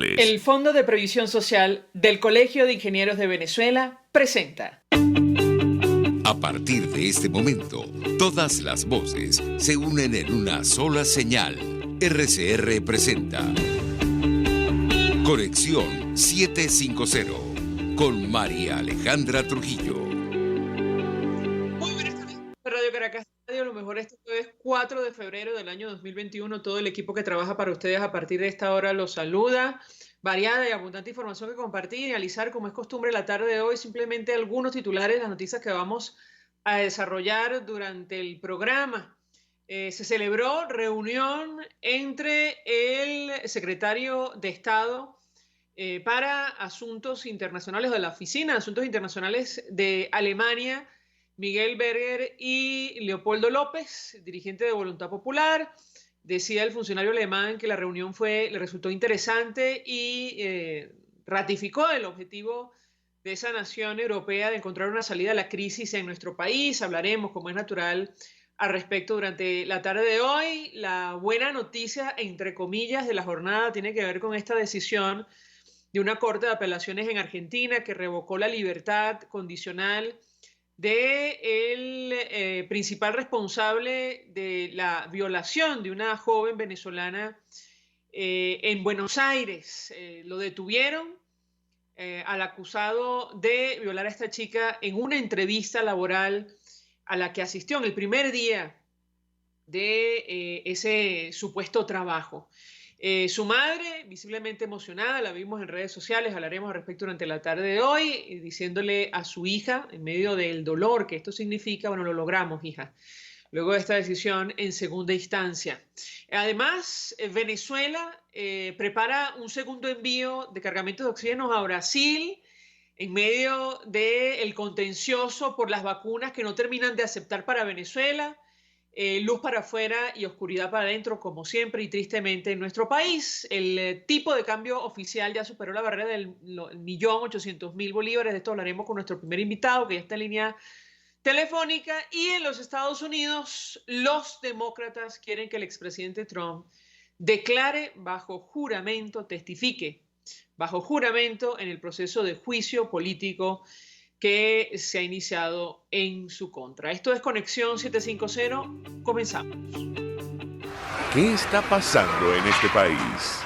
El Fondo de Previsión Social del Colegio de Ingenieros de Venezuela presenta. A partir de este momento, todas las voces se unen en una sola señal. RCR presenta Conexión 750 con María Alejandra Trujillo. Muy buenas tardes, Radio Caracas Radio. Lo mejor este jueves 4 de febrero del año 2021. Todo el equipo que trabaja para ustedes a partir de esta hora los saluda. Variada y abundante información que compartir y analizar, como es costumbre la tarde de hoy. Simplemente algunos titulares, las noticias que vamos a desarrollar durante el programa. Se celebró reunión entre el secretario de Estado para Asuntos Internacionales, o de la Oficina de Asuntos Internacionales de Alemania, Miguel Berger, y Leopoldo López, dirigente de Voluntad Popular. Decía el funcionario alemán que la reunión le resultó interesante y ratificó el objetivo de esa nación europea de encontrar una salida a la crisis en nuestro país. Hablaremos, como es natural, al respecto durante la tarde de hoy. La buena noticia, entre comillas, de la jornada tiene que ver con esta decisión de una corte de apelaciones en Argentina que revocó la libertad condicional del principal responsable de la violación de una joven venezolana en Buenos Aires. Lo detuvieron al acusado de violar a esta chica en una entrevista laboral a la que asistió en el primer día de ese supuesto trabajo. Su madre, visiblemente emocionada, la vimos en redes sociales, hablaremos al respecto durante la tarde de hoy, diciéndole a su hija, en medio del dolor que esto significa, bueno, lo logramos, hija, luego de esta decisión en segunda instancia. Además, Venezuela prepara un segundo envío de cargamentos de oxígeno a Brasil en medio del contencioso por las vacunas que no terminan de aceptar para Venezuela. Luz para afuera y oscuridad para adentro, como siempre y tristemente en nuestro país. El tipo de cambio oficial ya superó la barrera del 1.800.000 bolívares. De esto hablaremos con nuestro primer invitado, que ya está en línea telefónica. Y en los Estados Unidos, los demócratas quieren que el expresidente Trump declare bajo juramento, testifique bajo juramento en el proceso de juicio político que se ha iniciado en su contra. Esto es Conexión 750. Comenzamos. ¿Qué está pasando en este país?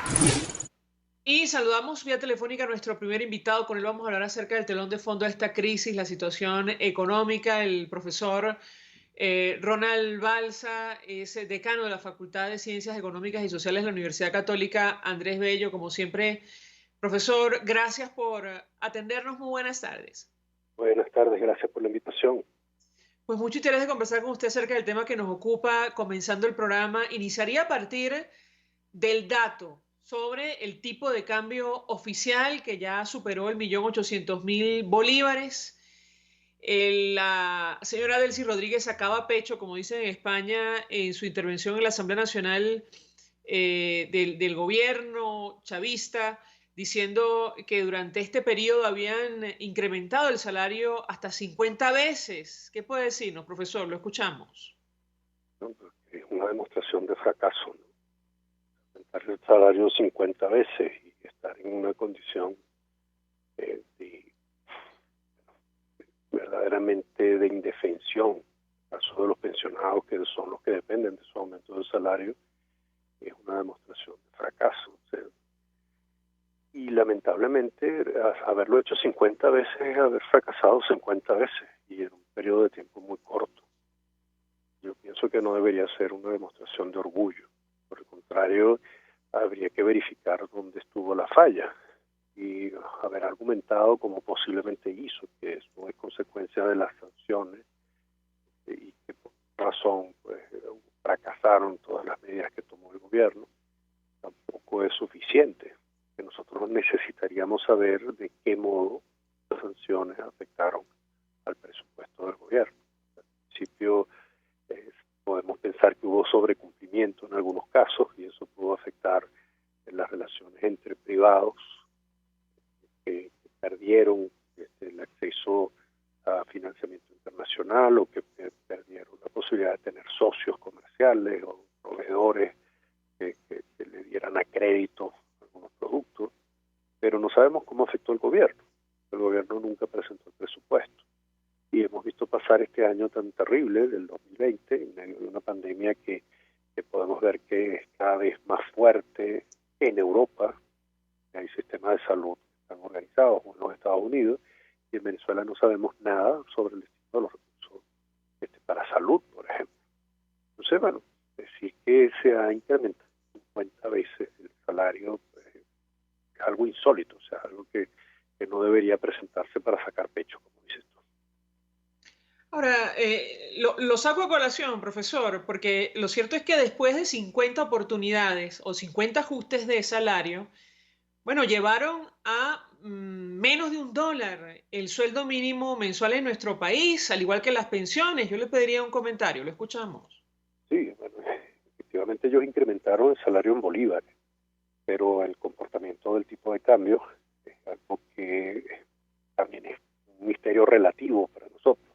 Y saludamos vía telefónica a nuestro primer invitado. Con él vamos a hablar acerca del telón de fondo de esta crisis, la situación económica. El profesor Ronald Balsa es decano de la Facultad de Ciencias Económicas y Sociales de la Universidad Católica Andrés Bello. Como siempre, profesor, gracias por atendernos. Muy buenas tardes. Buenas tardes, gracias por la invitación. Pues mucho interés de conversar con usted acerca del tema que nos ocupa, comenzando el programa. Iniciaría a partir del dato sobre el tipo de cambio oficial que ya superó el 1.800.000 bolívares. La señora Delcy Rodríguez sacaba pecho, como dicen en España, en su intervención en la Asamblea Nacional del gobierno chavista, diciendo que durante este periodo habían incrementado el salario hasta 50 veces. ¿Qué puede decirnos, profesor? Lo escuchamos. No, es una demostración de fracaso, ¿no? Aumentar el salario 50 veces y estar en una condición verdaderamente de indefensión. En el caso de los pensionados, que son los que dependen de su aumento del salario, es una demostración de fracaso. O sea, y lamentablemente haberlo hecho 50 veces es haber fracasado 50 veces y en un periodo de tiempo muy corto. Yo pienso que no debería ser una demostración de orgullo. Por el contrario, habría que verificar dónde estuvo la falla y haber argumentado, como posiblemente hizo, que eso es consecuencia de las sanciones y que por razón pues fracasaron todas las medidas que tomó el gobierno. Tampoco es suficiente. Que nosotros necesitaríamos saber de qué modo las sanciones afectaron al presupuesto del gobierno. Al principio podemos pensar que hubo sobrecumplimiento en algunos casos y eso pudo afectar en las relaciones entre privados que perdieron el acceso a financiamiento internacional o que perdieron la posibilidad de tener socios comerciales o proveedores que le dieran a crédito algunos productos. pero no sabemos cómo afectó el gobierno. El gobierno nunca presentó el presupuesto. Y hemos visto pasar este año tan terrible, del 2020, en medio de una pandemia que podemos ver que es cada vez más fuerte en Europa. Hay sistemas de salud que están organizados en los Estados Unidos, y en Venezuela no sabemos nada sobre el destino de los recursos para salud, por ejemplo. Entonces, bueno, decir que se ha incrementado 50 veces el salario es algo insólito, o sea, algo que no debería presentarse para sacar pecho, como dices tú. Ahora, lo saco a colación, profesor, porque lo cierto es que después de 50 oportunidades o 50 ajustes de salario, bueno, llevaron a menos de $1 el sueldo mínimo mensual en nuestro país, al igual que las pensiones. Yo le pediría un comentario, lo escuchamos. Sí, bueno, efectivamente ellos incrementaron el salario en bolívares, pero el comportamiento del tipo de cambio es algo que también es un misterio relativo para nosotros.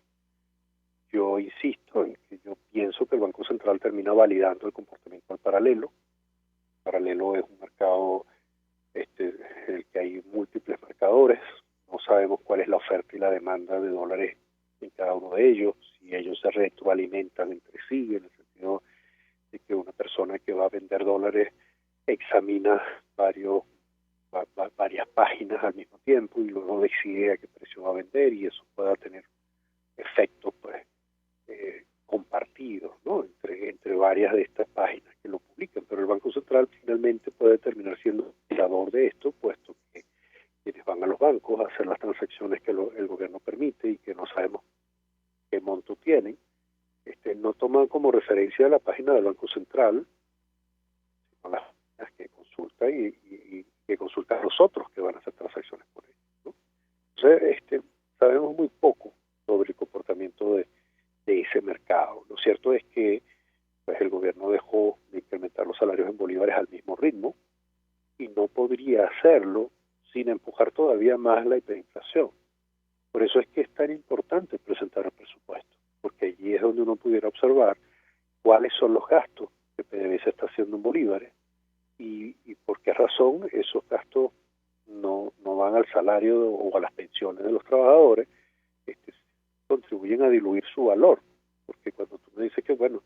Yo insisto en que yo pienso que el Banco Central termina validando el comportamiento al paralelo. El paralelo es un mercado en el que hay múltiples marcadores. No sabemos cuál es la oferta y la demanda de dólares en cada uno de ellos, si ellos se retroalimentan entre sí, en el sentido de que una persona que va a vender dólares examina varias páginas al mismo tiempo y luego decide a qué precio va a vender, y eso pueda tener efectos pues compartidos, ¿no? entre varias de estas páginas que lo publican, pero el Banco Central finalmente puede terminar siendo el de esto, puesto que quienes van a los bancos a hacer las transacciones que el gobierno permite y que no sabemos qué monto tienen, no toman como referencia la página del Banco Central, sino las páginas que consulta y que consultan los otros que van a hacer transacciones por ellos, ¿no? Entonces, sabemos muy poco sobre el comportamiento de ese mercado. Lo cierto es que pues, el gobierno dejó de incrementar los salarios en bolívares al mismo ritmo y no podría hacerlo sin empujar todavía más la hiperinflación. Por eso es que es tan importante presentar el presupuesto, porque allí es donde uno pudiera observar cuáles son los gastos que PDVSA está haciendo en bolívares y por qué razón esos gastos no van al salario o a las pensiones de los trabajadores, contribuyen a diluir su valor, porque cuando tú me dices que bueno,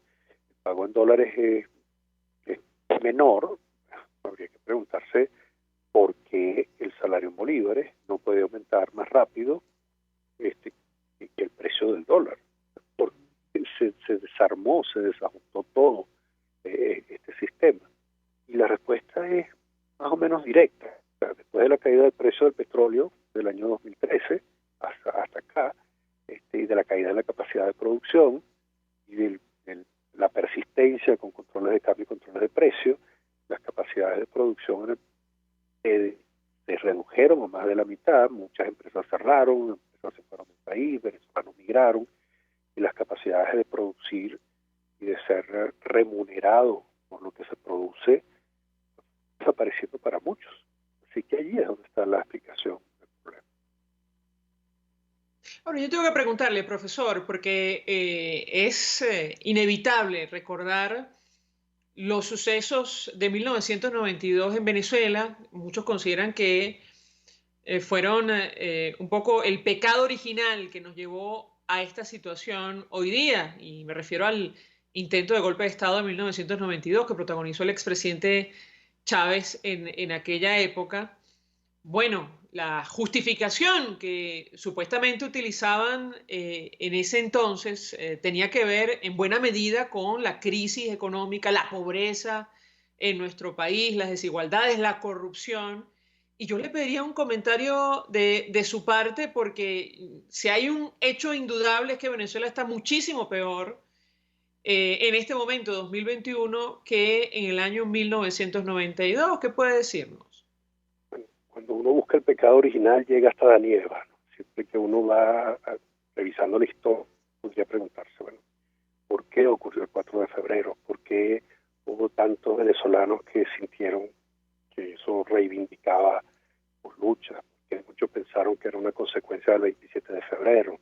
el pago en dólares es menor, habría que preguntarse por qué el salario en bolívares no puede aumentar más rápido que el precio del dólar, porque se desarmó, se desajustó todo este sistema. Y la respuesta es más o menos directa. O sea, después de la caída del precio del petróleo del año 2013 hasta acá, y de la caída de la capacidad de producción y de la persistencia con controles de cambio y controles de precio, las capacidades de producción se redujeron a más de la mitad, muchas empresas cerraron, empresas se fueron del país, venezolanos migraron, y las capacidades de producir y de ser remunerado por lo que se produce desapareciendo para muchos. Así que allí es donde está la explicación del problema. Ahora, yo tengo que preguntarle, profesor, porque es inevitable recordar los sucesos de 1992 en Venezuela. Muchos consideran que fueron un poco el pecado original que nos llevó a esta situación hoy día, y me refiero al intento de golpe de Estado de 1992 que protagonizó el expresidente Chávez en aquella época. Bueno, la justificación que supuestamente utilizaban en ese entonces tenía que ver en buena medida con la crisis económica, la pobreza en nuestro país, las desigualdades, la corrupción. Y yo le pediría un comentario de su parte, porque si hay un hecho indudable es que Venezuela está muchísimo peor en este momento, 2021, que en el año 1992. ¿Qué puede decirnos? Cuando uno busca el pecado original llega hasta Adán y Eva, ¿no? Siempre que uno va revisando la historia, podría preguntarse, bueno, ¿por qué ocurrió el 4 de febrero? ¿Por qué hubo tantos venezolanos que sintieron que eso reivindicaba sus luchas? Porque muchos pensaron que era una consecuencia del 27 de febrero.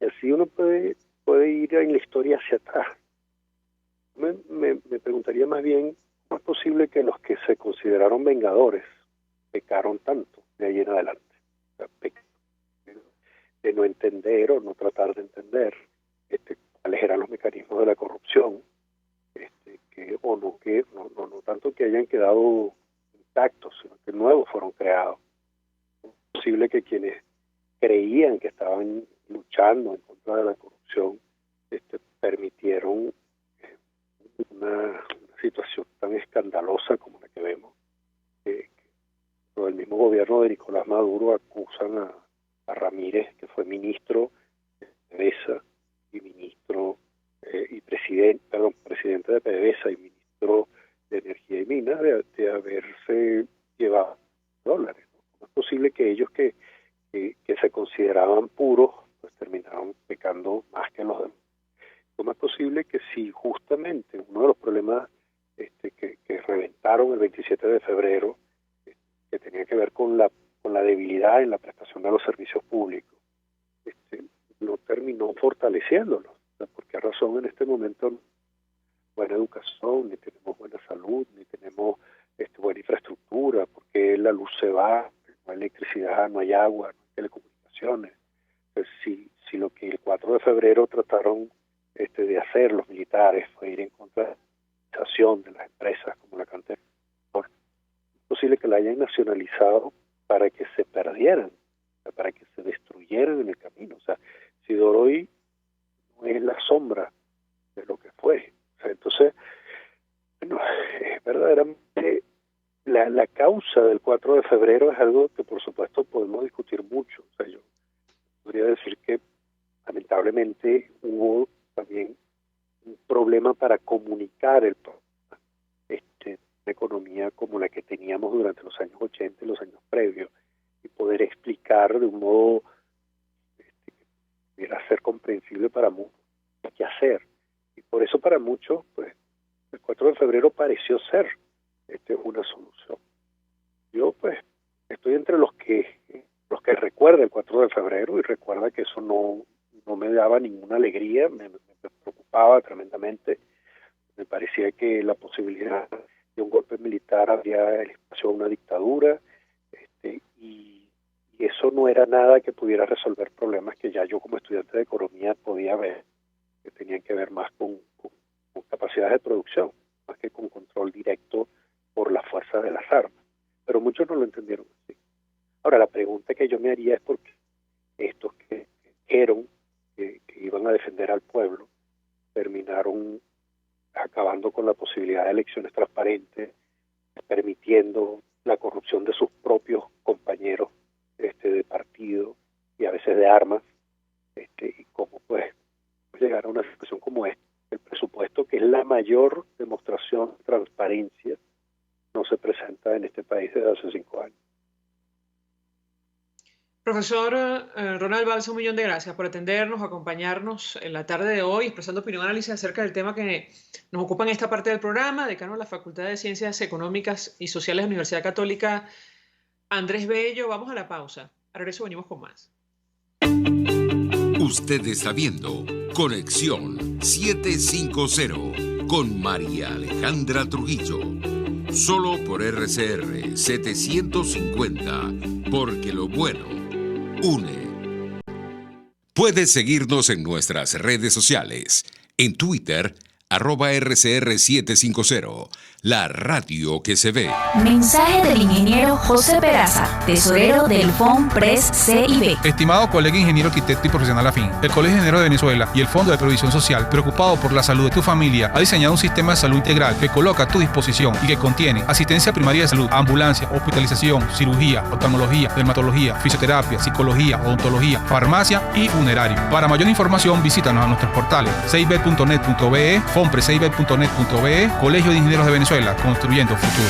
Y así uno puede ir en la historia hacia atrás. Me preguntaría más bien, ¿cómo es posible que los que se consideraron vengadores pecaron tanto de ahí en adelante. O sea, de no entender o no tratar de entender cuáles eran los mecanismos de la corrupción, no tanto que hayan quedado intactos, sino que nuevos fueron creados. Es posible que quienes creían que estaban luchando en contra de la corrupción permitieron una situación tan escandalosa como la que vemos. El mismo gobierno de Nicolás Maduro acusan a Ramírez, que fue ministro de PDVSA y presidente de PDVSA y ministro de Energía y Minas, de haberse llevado dólares, ¿no? ¿Cómo es posible que ellos que se consideraban puros, pues terminaron pecando más que los demás? ¿Cómo es posible que si justamente uno de los problemas que reventaron el 27 de febrero, que tenía que ver con la debilidad en la prestación de los servicios públicos, no terminó fortaleciéndolos? O sea, ¿por qué razón en este momento buena educación, ni tenemos buena salud, ni tenemos buena infraestructura? Porque la luz se va, no hay electricidad, no hay agua, no hay telecomunicaciones. Entonces, si lo que el 4 de febrero trataron de hacer los militares fue ir en contra de la nacionalización de las empresas como la cantera, es posible que la hayan nacionalizado para que se perdieran, para que se destruyeran en el camino. O sea, Sidoroy no es la sombra de lo que fue. O sea, entonces, bueno, verdaderamente la causa del 4 de febrero es algo que por supuesto podemos discutir mucho. O sea, yo podría decir que lamentablemente hubo también un problema para comunicar el problema, una economía como la que teníamos durante los años 80 y los años previos, y poder explicar de un modo que pudiera ser comprensible para muchos qué hacer. Y por eso para muchos, pues, el 4 de febrero pareció ser una solución. Yo, pues, estoy entre los que recuerda el 4 de febrero y recuerda que eso no me daba ninguna alegría, me preocupaba tremendamente. Me parecía que la posibilidad de un golpe militar habría espacio a una dictadura, y eso no era nada que pudiera resolver problemas que ya yo como estudiante de economía podía ver, que tenían que ver más con capacidades de producción, más que con control directo por la fuerza de las armas. Pero muchos no lo entendieron así. Ahora, la pregunta que yo me haría es por qué estos que dijeron que iban a defender al pueblo terminaron acabando con la posibilidad de elecciones transparentes, permitiendo la corrupción de sus propios compañeros de partido y a veces de armas, y cómo pues llegar a una situación como esta. El presupuesto, que es la mayor demostración de transparencia, no se presenta en este país desde hace 5 años. Profesor Ronald Balsa, un millón de gracias por atendernos, acompañarnos en la tarde de hoy, expresando opinión y análisis acerca del tema que nos ocupa en esta parte del programa. Decano de la Facultad de Ciencias Económicas y Sociales de la Universidad Católica, Andrés Bello. Vamos a la pausa. A regreso venimos con más. Usted está viendo Conexión 750 con María Alejandra Trujillo. Solo por RCR 750, porque lo bueno une. Puedes seguirnos en nuestras redes sociales. En Twitter, @RCR750, la radio que se ve. Mensaje del ingeniero José Peraza, tesorero del FONPRES CIB. Estimado colega ingeniero arquitecto y profesional afín, el Colegio de Ingenieros de Venezuela y el Fondo de Previsión Social, preocupado por la salud de tu familia, ha diseñado un sistema de salud integral que coloca a tu disposición y que contiene asistencia primaria de salud, ambulancia, hospitalización, cirugía, oftalmología, dermatología, fisioterapia, psicología, odontología, farmacia y funerario. Para mayor información, visítanos a nuestros portales cib.net.be, fonprescib.net.be, Colegio de Ingenieros de Venezuela, construyendo futuro.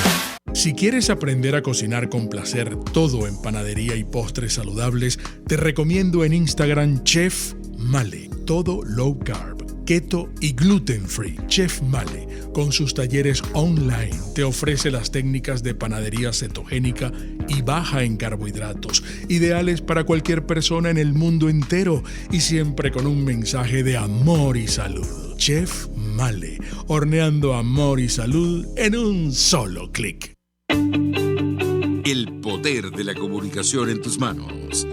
Si quieres aprender a cocinar con placer todo en panadería y postres saludables, te recomiendo en Instagram Chef Male, todo low carb, keto y gluten free. Chef Male, con sus talleres online, te ofrece las técnicas de panadería cetogénica y baja en carbohidratos, ideales para cualquier persona en el mundo entero y siempre con un mensaje de amor y salud. Chef Male, horneando amor y salud en un solo clic. El poder de la comunicación en tus manos.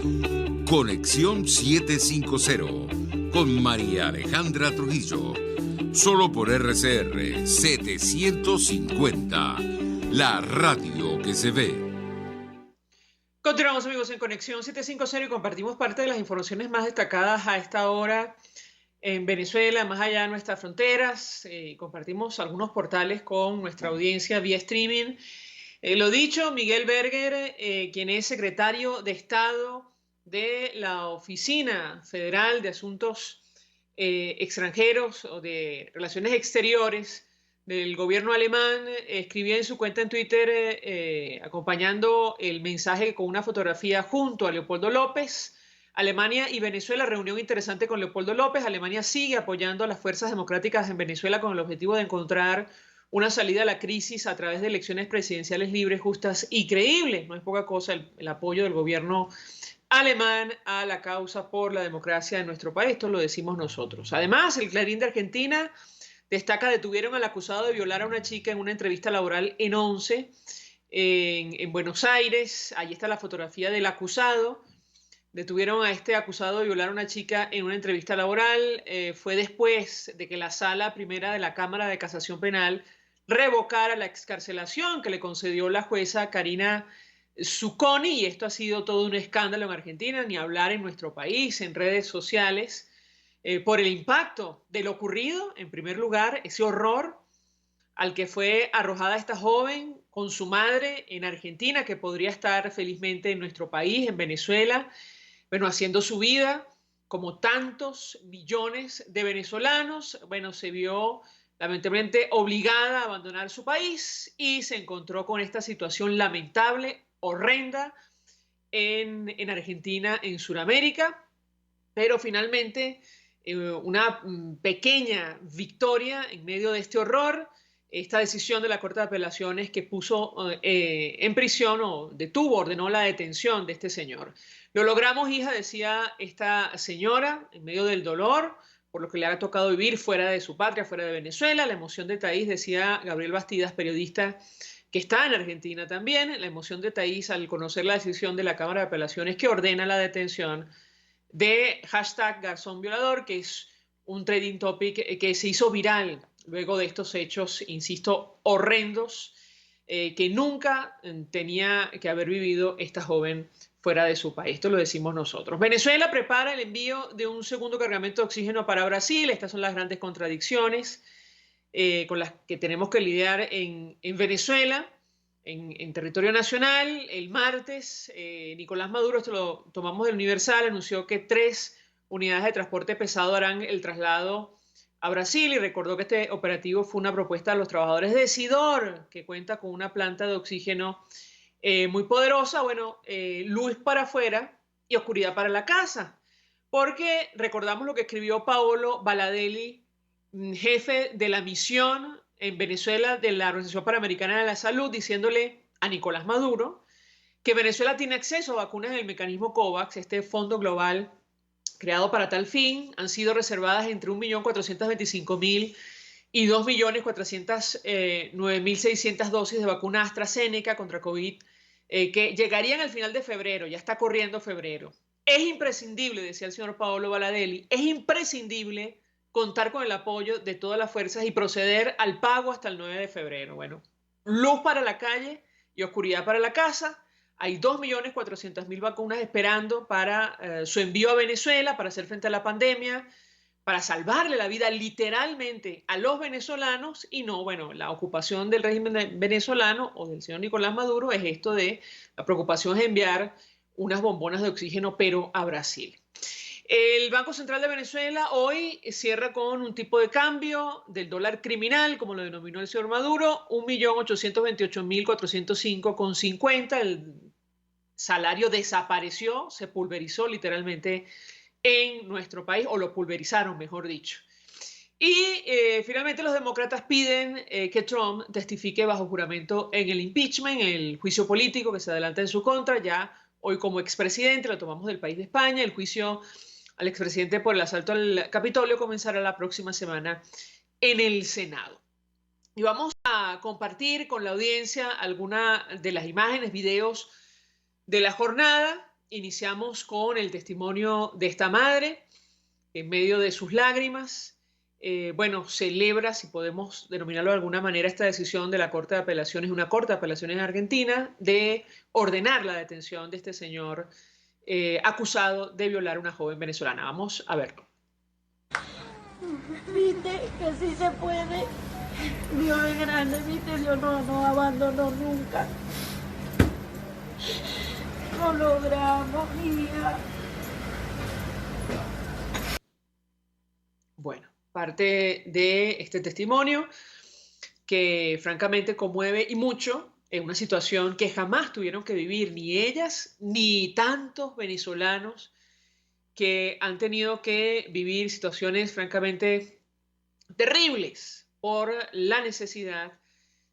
Conexión 750 con María Alejandra Trujillo. Solo por RCR 750, la radio que se ve. Continuamos, amigos, en Conexión 750 y compartimos parte de las informaciones más destacadas a esta hora en Venezuela, más allá de nuestras fronteras. Compartimos algunos portales con nuestra audiencia vía streaming. Lo dicho, Miguel Berger, quien es secretario de Estado de la Oficina Federal de Asuntos Extranjeros o de Relaciones Exteriores del gobierno alemán, escribía en su cuenta en Twitter, acompañando el mensaje con una fotografía junto a Leopoldo López: Alemania y Venezuela, reunión interesante con Leopoldo López. Alemania sigue apoyando a las fuerzas democráticas en Venezuela con el objetivo de encontrar una salida a la crisis a través de elecciones presidenciales libres, justas y creíbles. No es poca cosa el apoyo del gobierno alemán a la causa por la democracia en nuestro país. Esto lo decimos nosotros. Además, el Clarín de Argentina destaca: detuvieron al acusado de violar a una chica en una entrevista laboral en ONCE, en Buenos Aires. Ahí está la fotografía del acusado. Detuvieron a este acusado de violar a una chica en una entrevista laboral. Fue después de que la Sala Primera de la Cámara de Casación Penal revocara la excarcelación que le concedió la jueza Karina Zucconi, y esto ha sido todo un escándalo en Argentina, ni hablar en nuestro país, en redes sociales, por el impacto de lo ocurrido. En primer lugar, ese horror al que fue arrojada esta joven con su madre en Argentina, que podría estar felizmente en nuestro país, en Venezuela, bueno, haciendo su vida como tantos millones de venezolanos. Bueno, se vio lamentablemente obligada a abandonar su país y se encontró con esta situación lamentable, horrenda, en Argentina, en Sudamérica, pero finalmente una pequeña victoria en medio de este horror. Esta decisión de la Corte de Apelaciones que puso en prisión o ordenó la detención de este señor. Lo logramos, hija, decía esta señora, en medio del dolor por lo que le ha tocado vivir fuera de su patria, fuera de Venezuela. La emoción de Thaís, decía Gabriel Bastidas, periodista que está en Argentina también, la emoción de Thaís al conocer la decisión de la Cámara de Apelaciones que ordena la detención de #GarzónViolador, que es un trending topic que se hizo viral luego de estos hechos, insisto, horrendos, que nunca tenía que haber vivido esta joven fuera de su país. Esto lo decimos nosotros. Venezuela prepara el envío de un segundo cargamento de oxígeno para Brasil. Estas son las grandes contradicciones con las que tenemos que lidiar en Venezuela, en territorio nacional. El martes, Nicolás Maduro, esto lo tomamos del Universal, anunció que 3 unidades de transporte pesado harán el traslado a Brasil y recordó que este operativo fue una propuesta de los trabajadores de Sidor, que cuenta con una planta de oxígeno muy poderosa. Bueno, luz para afuera y oscuridad para la casa, porque recordamos lo que escribió Paolo Baladelli, jefe de la misión en Venezuela de la Organización Panamericana de la Salud, diciéndole a Nicolás Maduro que Venezuela tiene acceso a vacunas del mecanismo COVAX, este fondo global creado para tal fin. Han sido reservadas entre 1.425.000 y 2.409.600 dosis de vacuna AstraZeneca contra COVID, que llegarían al final de febrero. Ya está corriendo febrero. Es imprescindible, decía el señor Paolo Baladelli, es imprescindible contar con el apoyo de todas las fuerzas y proceder al pago hasta el 9 de febrero. Bueno, luz para la calle y oscuridad para la casa. Hay 2.400.000 vacunas esperando para su envío a Venezuela, para hacer frente a la pandemia, para salvarle la vida literalmente a los venezolanos. Y no, bueno, la ocupación del régimen venezolano o del señor Nicolás Maduro es esto de la preocupación de enviar unas bombonas de oxígeno, pero a Brasil. El Banco Central de Venezuela hoy cierra con un tipo de cambio del dólar criminal, como lo denominó el señor Maduro, 1.828.405,50. El salario desapareció, se pulverizó literalmente en nuestro país, o lo pulverizaron, mejor dicho. Y finalmente los demócratas piden que Trump testifique bajo juramento en el impeachment, en el juicio político que se adelanta en su contra. Ya hoy como expresidente, lo tomamos del país de España, el juicio al expresidente por el asalto al Capitolio comenzará la próxima semana en el Senado. Y vamos a compartir con la audiencia algunas de las imágenes, videos de la jornada. Iniciamos con el testimonio de esta madre en medio de sus lágrimas. Celebra, si podemos denominarlo de alguna manera, esta decisión de la Corte de Apelaciones, una Corte de Apelaciones en Argentina, de ordenar la detención de este señor acusado de violar a una joven venezolana. Vamos a verlo. Viste que sí se puede. Dios es grande, viste, Dios no nos abandonó nunca. Lo logramos, hija. Bueno, parte de este testimonio que francamente conmueve y mucho, en una situación que jamás tuvieron que vivir ni ellas ni tantos venezolanos que han tenido que vivir situaciones francamente terribles por la necesidad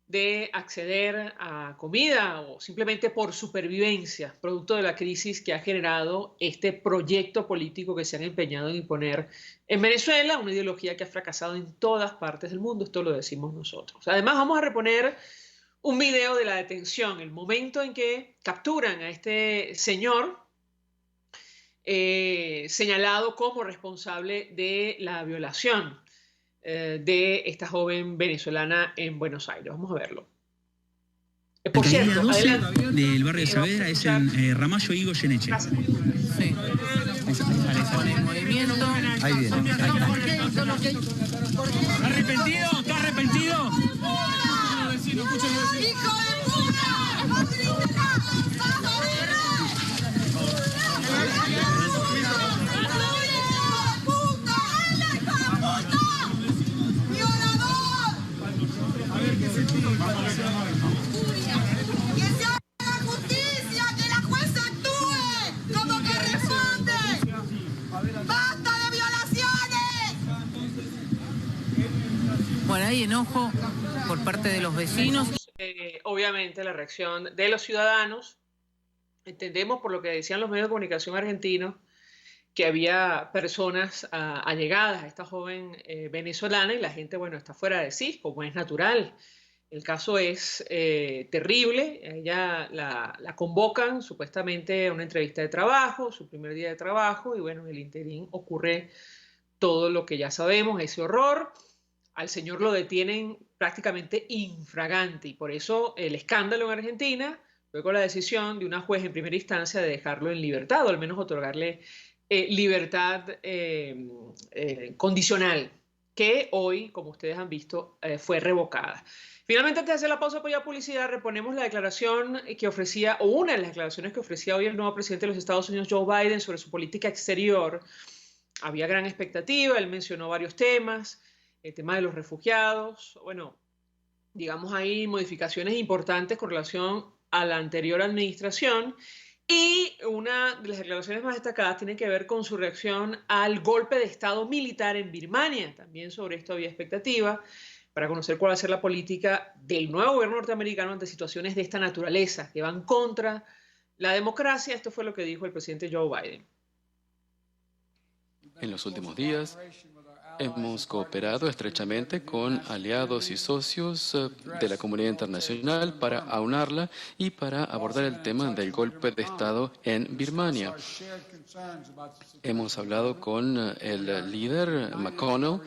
de acceder a comida o simplemente por supervivencia, producto de la crisis que ha generado este proyecto político que se han empeñado en imponer en Venezuela, una ideología que ha fracasado en todas partes del mundo. Esto lo decimos nosotros. Además, vamos a reponer un video de la detención, el momento en que capturan a este señor señalado como responsable de la violación de esta joven venezolana en Buenos Aires. Vamos a verlo. Por cierto, 12 del barrio de Saavedra es en Ramallo Higo Yeneche. Sí. Sale el movimiento. Ahí viene. Ahí está. ¿Arrepentido? ¿Está arrepentido? ¡Hijo de puta! Bueno, hay enojo por parte de los vecinos. Obviamente la reacción de los ciudadanos. Entendemos por lo que decían los medios de comunicación argentinos que había personas allegadas a esta joven venezolana y la gente, bueno, está fuera de sí, como es natural. El caso es terrible. Ella la convocan supuestamente a una entrevista de trabajo, su primer día de trabajo, y bueno, en el interín ocurre todo lo que ya sabemos, ese horror. Al señor lo detienen prácticamente infragante y por eso el escándalo en Argentina, luego la decisión de una juez en primera instancia de dejarlo en libertad o al menos otorgarle libertad condicional, que hoy, como ustedes han visto, fue revocada. Finalmente, antes de hacer la pausa para publicidad, reponemos la declaración que ofrecía, o una de las declaraciones que ofrecía hoy el nuevo presidente de los Estados Unidos, Joe Biden, sobre su política exterior. Había gran expectativa, él mencionó varios temas, el tema de los refugiados, bueno, digamos hay modificaciones importantes con relación a la anterior administración, y una de las declaraciones más destacadas tiene que ver con su reacción al golpe de Estado militar en Birmania. También sobre esto había expectativa para conocer cuál va a ser la política del nuevo gobierno norteamericano ante situaciones de esta naturaleza que van contra la democracia. Esto fue lo que dijo el presidente Joe Biden. En los últimos días hemos cooperado estrechamente con aliados y socios de la comunidad internacional para aunarla y para abordar el tema del golpe de Estado en Birmania. Hemos hablado con el líder McConnell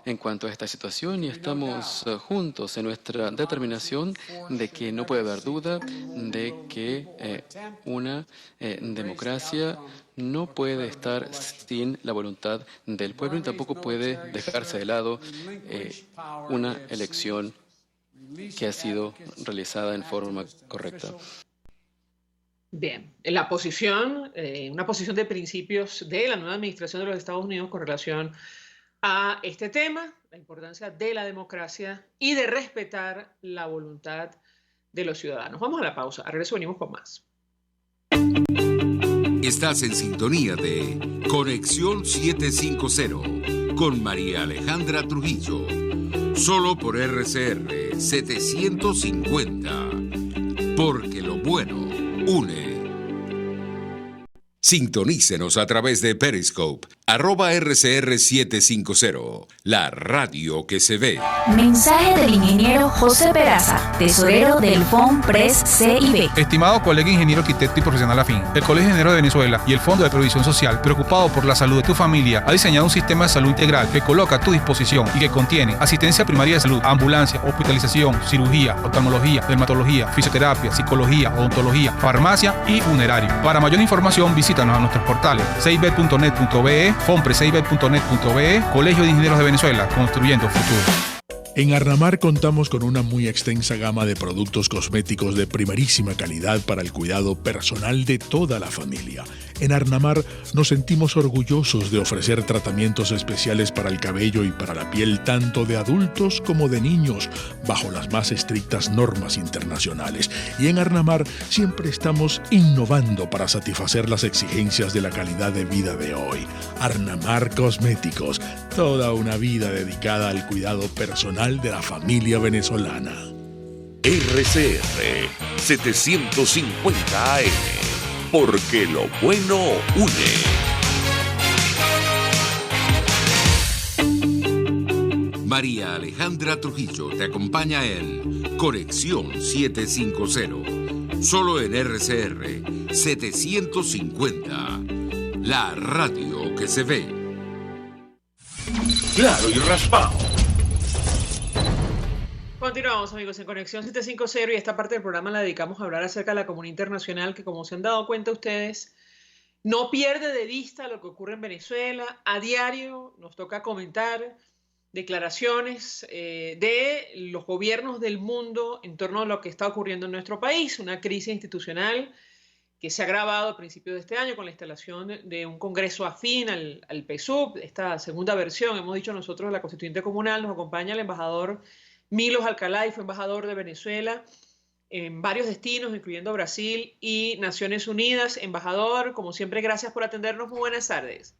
en cuanto a esta situación y estamos juntos en nuestra determinación de que no puede haber duda de que una democracia no puede estar sin la voluntad del pueblo y tampoco puede dejarse de lado una elección que ha sido realizada en forma correcta. Bien, la posición, una posición de principios de la nueva administración de los Estados Unidos con relación a este tema, la importancia de la democracia y de respetar la voluntad de los ciudadanos. Vamos a la pausa, al regreso venimos con más. Estás en sintonía de Conexión 750 con María Alejandra Trujillo, solo por RCR 750, porque lo bueno une. Sintonícenos a través de Periscope @RCR750, la radio que se ve. Mensaje del ingeniero José Peraza, tesorero del FONPRES CIB. Estimado colega ingeniero, arquitecto y profesional afín, el Colegio de Ingenieros de Venezuela y el Fondo de Previsión Social, preocupado por la salud de tu familia, ha diseñado un sistema de salud integral que coloca a tu disposición y que contiene asistencia primaria de salud, ambulancia, hospitalización, cirugía, oftalmología, dermatología, fisioterapia, psicología, odontología, farmacia y funerario. Para mayor información, visítanos a nuestros portales cib.net.be, fonprescib.net.be, Colegio de Ingenieros de Venezuela, construyendo futuro. En Arnamar contamos con una muy extensa gama de productos cosméticos de primerísima calidad para el cuidado personal de toda la familia. En Arnamar nos sentimos orgullosos de ofrecer tratamientos especiales para el cabello y para la piel tanto de adultos como de niños, bajo las más estrictas normas internacionales. Y en Arnamar siempre estamos innovando para satisfacer las exigencias de la calidad de vida de hoy. Arnamar Cosméticos, toda una vida dedicada al cuidado personal de la familia venezolana. RCR 750 AM, porque lo bueno une. María Alejandra Trujillo te acompaña en Conexión 750, solo en RCR 750, la radio que se ve. Claro y raspado. Continuamos, amigos, en Conexión 750 y esta parte del programa la dedicamos a hablar acerca de la comunidad internacional que, como se han dado cuenta ustedes, no pierde de vista lo que ocurre en Venezuela. A diario nos toca comentar declaraciones de los gobiernos del mundo en torno a lo que está ocurriendo en nuestro país, una crisis institucional que se ha agravado a principios de este año con la instalación de un congreso afín al PSUV, esta segunda versión, hemos dicho nosotros, de la Constituyente Comunal. Nos acompaña el embajador Milos Alcalá, fue embajador de Venezuela en varios destinos, incluyendo Brasil y Naciones Unidas. Embajador, como siempre, gracias por atendernos. Muy buenas tardes.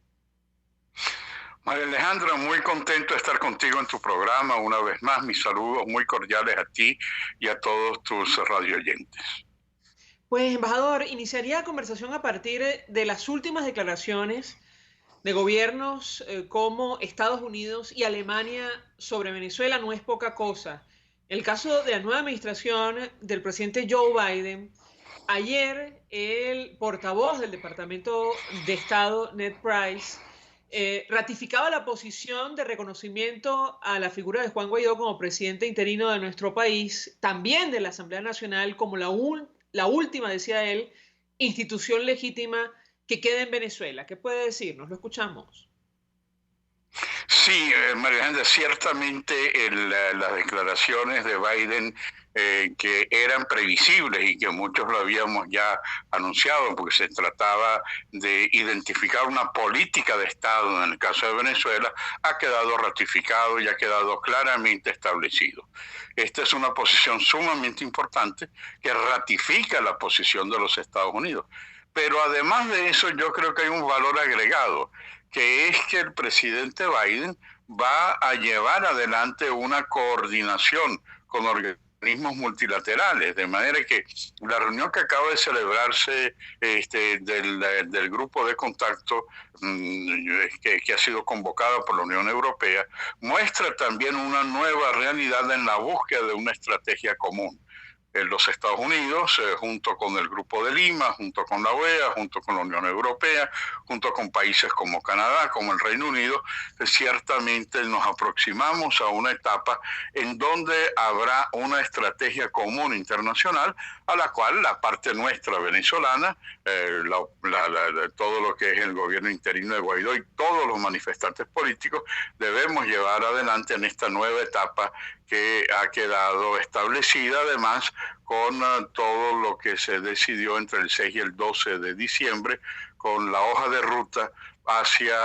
María Alejandra, muy contento de estar contigo en tu programa. Una vez más, mis saludos muy cordiales a ti y a todos tus radioyentes. Pues, embajador, iniciaría la conversación a partir de las últimas declaraciones de gobiernos como Estados Unidos y Alemania sobre Venezuela. No es poca cosa. El caso de la nueva administración del presidente Joe Biden, ayer el portavoz del Departamento de Estado, Ned Price, ratificaba la posición de reconocimiento a la figura de Juan Guaidó como presidente interino de nuestro país, también de la Asamblea Nacional, como la última, decía él, institución legítima que queda en Venezuela. ¿Qué puede decirnos? Lo escuchamos. Sí, María Alejandra, ciertamente las declaraciones de Biden que eran previsibles y que muchos lo habíamos ya anunciado, porque se trataba de identificar una política de Estado en el caso de Venezuela, ha quedado ratificado y ha quedado claramente establecido. Esta es una posición sumamente importante que ratifica la posición de los Estados Unidos. Pero además de eso, yo creo que hay un valor agregado, que es que el presidente Biden va a llevar adelante una coordinación con organismos multilaterales, de manera que la reunión que acaba de celebrarse del grupo de contacto que ha sido convocada por la Unión Europea muestra también una nueva realidad en la búsqueda de una estrategia común. Los Estados Unidos, junto con el Grupo de Lima, junto con la OEA, junto con la Unión Europea, junto con países como Canadá, como el Reino Unido, ciertamente nos aproximamos a una etapa en donde habrá una estrategia común internacional a la cual la parte nuestra venezolana, todo lo que es el gobierno interino de Guaidó y todos los manifestantes políticos debemos llevar adelante en esta nueva etapa que ha quedado establecida, además con todo lo que se decidió entre el 6 y el 12 de diciembre, con la hoja de ruta hacia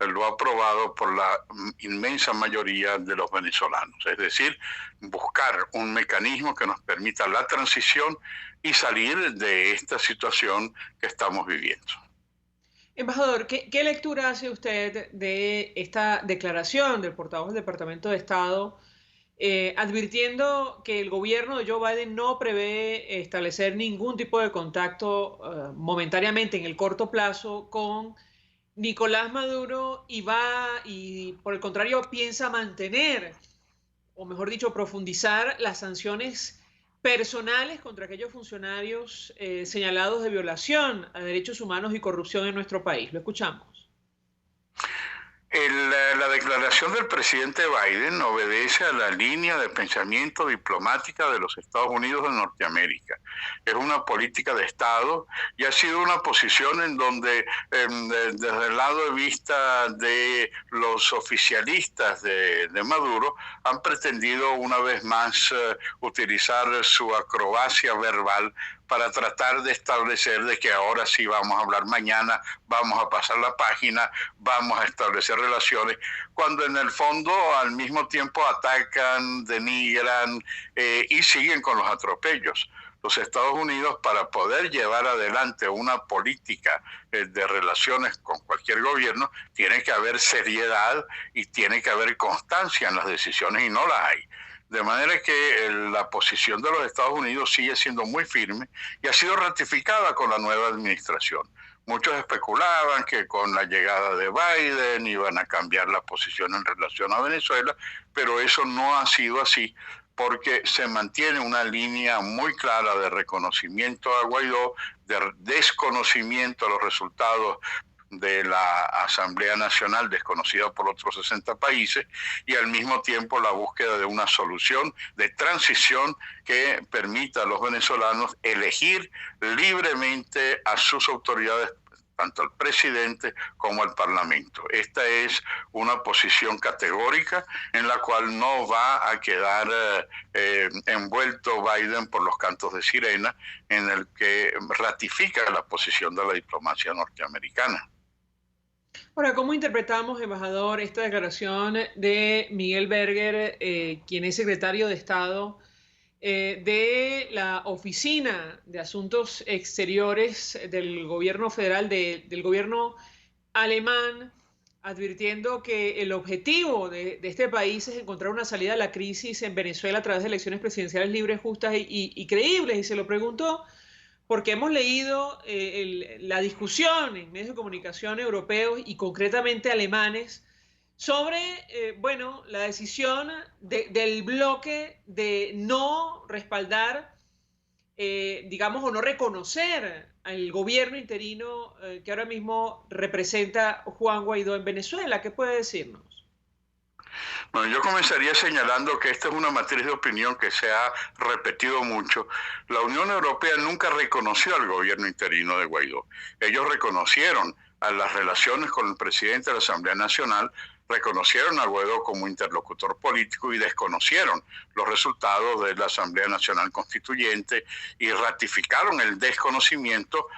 lo aprobado por la inmensa mayoría de los venezolanos. Es decir, buscar un mecanismo que nos permita la transición y salir de esta situación que estamos viviendo. Embajador, ¿qué lectura hace usted de esta declaración del portavoz del Departamento de Estado advirtiendo que el gobierno de Joe Biden no prevé establecer ningún tipo de contacto momentáneamente en el corto plazo con Nicolás Maduro y por el contrario piensa mantener, o mejor dicho, profundizar las sanciones personales contra aquellos funcionarios señalados de violación a derechos humanos y corrupción en nuestro país. Lo escuchamos. La declaración del presidente Biden obedece a la línea de pensamiento diplomática de los Estados Unidos de Norteamérica. Es una política de Estado y ha sido una posición en donde, desde el lado de vista de los oficialistas de Maduro, han pretendido una vez más utilizar su acrobacia verbal para tratar de establecer de que ahora sí vamos a hablar mañana, vamos a pasar la página, vamos a establecer relaciones, cuando en el fondo al mismo tiempo atacan, denigran y siguen con los atropellos. Los Estados Unidos, para poder llevar adelante una política de relaciones con cualquier gobierno, tiene que haber seriedad y tiene que haber constancia en las decisiones, y no la hay. De manera que la posición de los Estados Unidos sigue siendo muy firme y ha sido ratificada con la nueva administración. Muchos especulaban que con la llegada de Biden iban a cambiar la posición en relación a Venezuela, pero eso no ha sido así, porque se mantiene una línea muy clara de reconocimiento a Guaidó, de desconocimiento a los resultados de la Asamblea Nacional, desconocida por otros 60 países, y al mismo tiempo la búsqueda de una solución de transición que permita a los venezolanos elegir libremente a sus autoridades, tanto al presidente como al Parlamento. Esta es una posición categórica en la cual no va a quedar envuelto Biden por los cantos de sirena, en el que ratifica la posición de la diplomacia norteamericana. Ahora, ¿cómo interpretamos, embajador, esta declaración de Miguel Berger, quien es secretario de Estado de la Oficina de Asuntos Exteriores del gobierno federal, del gobierno alemán, advirtiendo que el objetivo de este país es encontrar una salida a la crisis en Venezuela a través de elecciones presidenciales libres, justas y creíbles? Y se lo pregunto porque hemos leído la discusión en medios de comunicación europeos y concretamente alemanes sobre, la decisión del bloque de no respaldar, o no reconocer al gobierno interino que ahora mismo representa Juan Guaidó en Venezuela. ¿Qué puede decirnos? Bueno, yo comenzaría señalando que esta es una matriz de opinión que se ha repetido mucho. La Unión Europea nunca reconoció al gobierno interino de Guaidó. Ellos reconocieron a las relaciones con el presidente de la Asamblea Nacional, reconocieron a Guaidó como interlocutor político y desconocieron los resultados de la Asamblea Nacional Constituyente y ratificaron el desconocimiento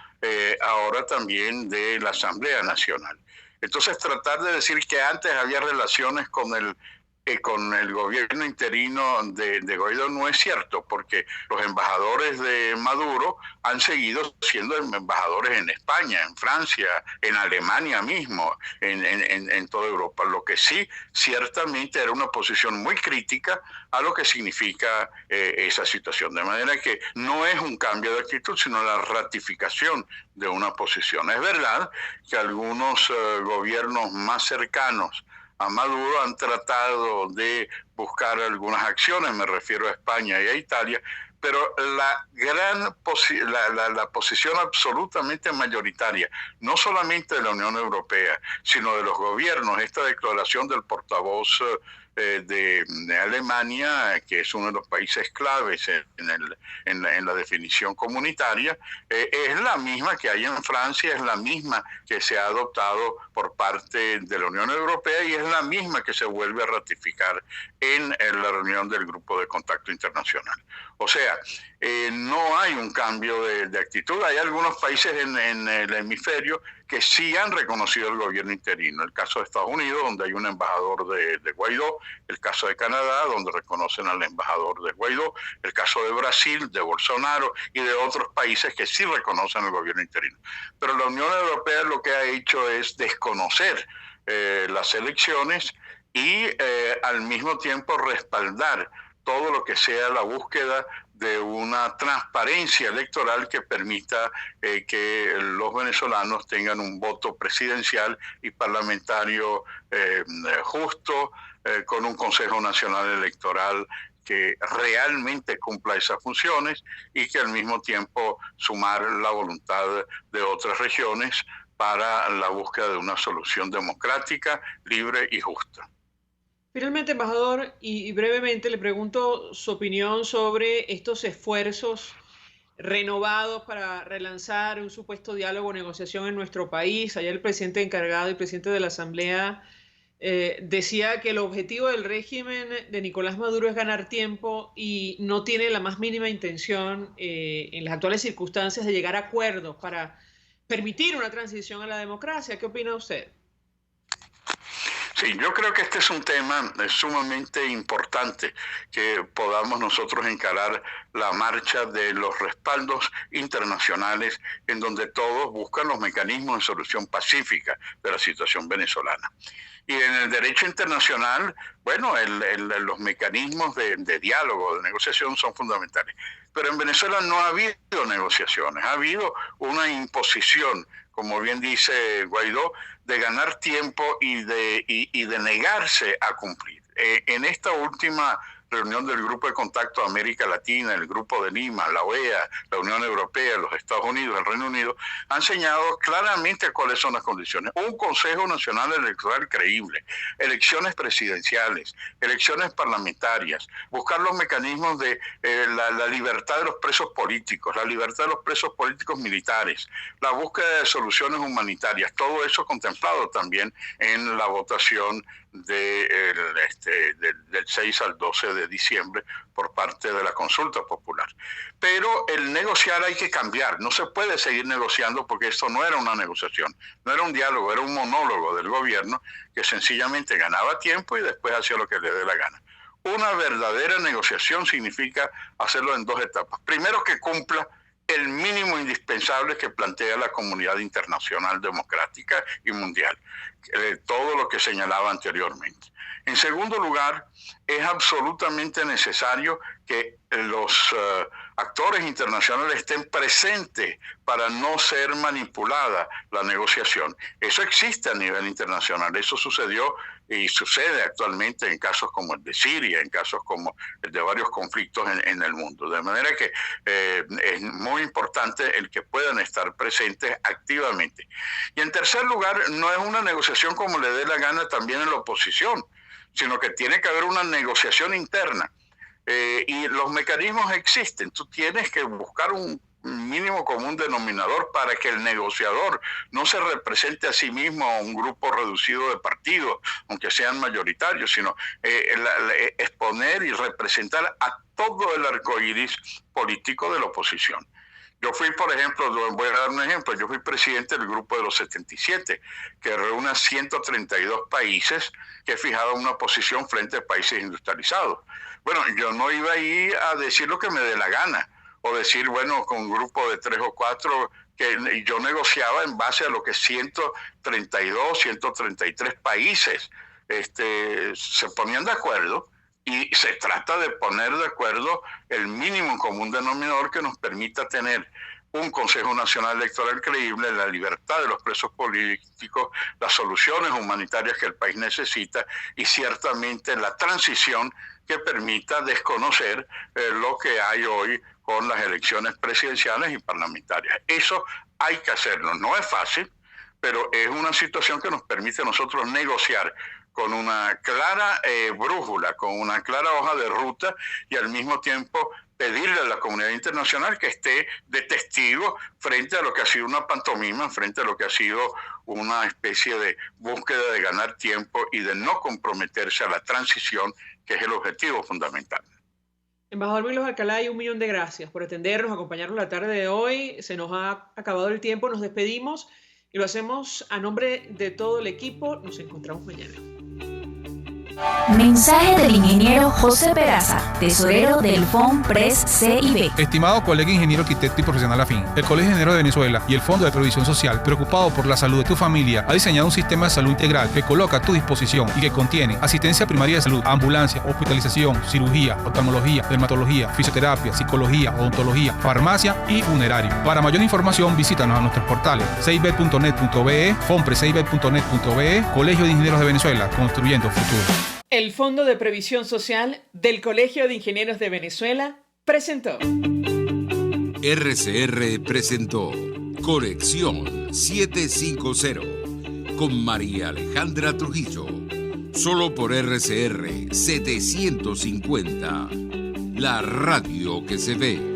ahora también de la Asamblea Nacional. Entonces, tratar de decir que antes había relaciones con el gobierno interino de Guaidó no es cierto, porque los embajadores de Maduro han seguido siendo embajadores en España, en Francia, en Alemania mismo, en toda Europa. Lo que sí, ciertamente era una posición muy crítica a lo que significa esa situación. De manera que no es un cambio de actitud, sino la ratificación de una posición. Es verdad que algunos gobiernos más cercanos a Maduro han tratado de buscar algunas acciones, me refiero a España y a Italia, pero la posición absolutamente mayoritaria, no solamente de la Unión Europea, sino de los gobiernos, esta declaración del portavoz de Alemania, que es uno de los países claves en la definición comunitaria, es la misma que hay en Francia, es la misma que se ha adoptado por parte de la Unión Europea y es la misma que se vuelve a ratificar en la reunión del Grupo de Contacto Internacional. O sea, no hay un cambio de actitud. Hay algunos países en el hemisferio que sí han reconocido el gobierno interino. El caso de Estados Unidos, donde hay un embajador de Guaidó, el caso de Canadá, donde reconocen al embajador de Guaidó, el caso de Brasil, de Bolsonaro y de otros países que sí reconocen el gobierno interino. Pero la Unión Europea lo que ha hecho es desconocer las elecciones y al mismo tiempo respaldar todo lo que sea la búsqueda de una transparencia electoral que permita que los venezolanos tengan un voto presidencial y parlamentario justo, con un Consejo Nacional Electoral que realmente cumpla esas funciones y que al mismo tiempo sumar la voluntad de otras regiones para la búsqueda de una solución democrática, libre y justa. Finalmente, embajador, y brevemente le pregunto su opinión sobre estos esfuerzos renovados para relanzar un supuesto diálogo o negociación en nuestro país. Ayer el presidente encargado y presidente de la Asamblea decía que el objetivo del régimen de Nicolás Maduro es ganar tiempo y no tiene la más mínima intención en las actuales circunstancias de llegar a acuerdos para permitir una transición a la democracia. ¿Qué opina usted? Sí, yo creo que este es un tema sumamente importante, que podamos nosotros encarar la marcha de los respaldos internacionales en donde todos buscan los mecanismos de solución pacífica de la situación venezolana. Y en el derecho internacional, bueno, los mecanismos de diálogo, de negociación son fundamentales. Pero en Venezuela no ha habido negociaciones, ha habido una imposición, como bien dice Guaidó, de ganar tiempo y de negarse a cumplir. En esta última reunión del Grupo de Contacto de América Latina, el Grupo de Lima, la OEA, la Unión Europea, los Estados Unidos, el Reino Unido, han señalado claramente cuáles son las condiciones. Un Consejo Nacional Electoral creíble, elecciones presidenciales, elecciones parlamentarias, buscar los mecanismos de la libertad de los presos políticos, la libertad de los presos políticos militares, la búsqueda de soluciones humanitarias, todo eso contemplado también en la votación del 6 al 12 de diciembre por parte de la consulta popular. Pero el negociar hay que cambiar, no se puede seguir negociando porque esto no era una negociación, no era un diálogo, era un monólogo del gobierno que sencillamente ganaba tiempo y después hacía lo que le dé la gana. Una verdadera negociación significa hacerlo en dos etapas. Primero, que cumpla el mínimo indispensable que plantea la comunidad internacional democrática y mundial, todo lo que señalaba anteriormente. En segundo lugar, es absolutamente necesario que los actores internacionales estén presentes para no ser manipulada la negociación. Eso existe a nivel internacional, eso sucedió y sucede actualmente en casos como el de Siria, en casos como el de varios conflictos en el mundo. De manera que es muy importante el que puedan estar presentes activamente. Y en tercer lugar, no es una negociación como le dé la gana también en la oposición, sino que tiene que haber una negociación interna. Y los mecanismos existen. Tú tienes que buscar un mínimo común denominador para que el negociador no se represente a sí mismo a un grupo reducido de partidos, aunque sean mayoritarios, sino exponer y representar a todo el arcoíris político de la oposición. Yo fui, por ejemplo, voy a dar un ejemplo, yo fui presidente del Grupo de los 77, que reúne a 132 países que fijaban una posición frente a países industrializados. Bueno, yo no iba ahí a decir lo que me dé la gana, o decir, bueno, con un grupo de 3 o 4, que yo negociaba en base a lo que 132, 133 países se ponían de acuerdo. Y se trata de poner de acuerdo el mínimo común denominador que nos permita tener un Consejo Nacional Electoral creíble, la libertad de los presos políticos, las soluciones humanitarias que el país necesita y ciertamente la transición que permita desconocer lo que hay hoy con las elecciones presidenciales y parlamentarias. Eso hay que hacerlo. No es fácil, pero es una situación que nos permite a nosotros negociar con una clara brújula, con una clara hoja de ruta y al mismo tiempo pedirle a la comunidad internacional que esté de testigo frente a lo que ha sido una pantomima, frente a lo que ha sido una especie de búsqueda de ganar tiempo y de no comprometerse a la transición, que es el objetivo fundamental. Embajador Milos Alcalá, 1.000.000 de gracias por atendernos, acompañarnos la tarde de hoy. Se nos ha acabado el tiempo, nos despedimos y lo hacemos a nombre de todo el equipo. Nos encontramos mañana. Mensaje del ingeniero José Peraza, tesorero del FOMPRES CIB. Estimado colega ingeniero, arquitecto y profesional afín, el Colegio de Ingenieros de Venezuela y el Fondo de Previsión Social, preocupado por la salud de tu familia, ha diseñado un sistema de salud integral que coloca a tu disposición y que contiene asistencia primaria de salud, ambulancia, hospitalización, cirugía, oftalmología, dermatología, fisioterapia, psicología, odontología, farmacia y funerario. Para mayor información, visítanos a nuestros portales cib.net.be, fomprescib.net.be, Colegio de Ingenieros de Venezuela, construyendo futuro. El Fondo de Previsión Social del Colegio de Ingenieros de Venezuela presentó. RCR presentó Conexión 750 con María Alejandra Trujillo. Solo por RCR 750. La radio que se ve.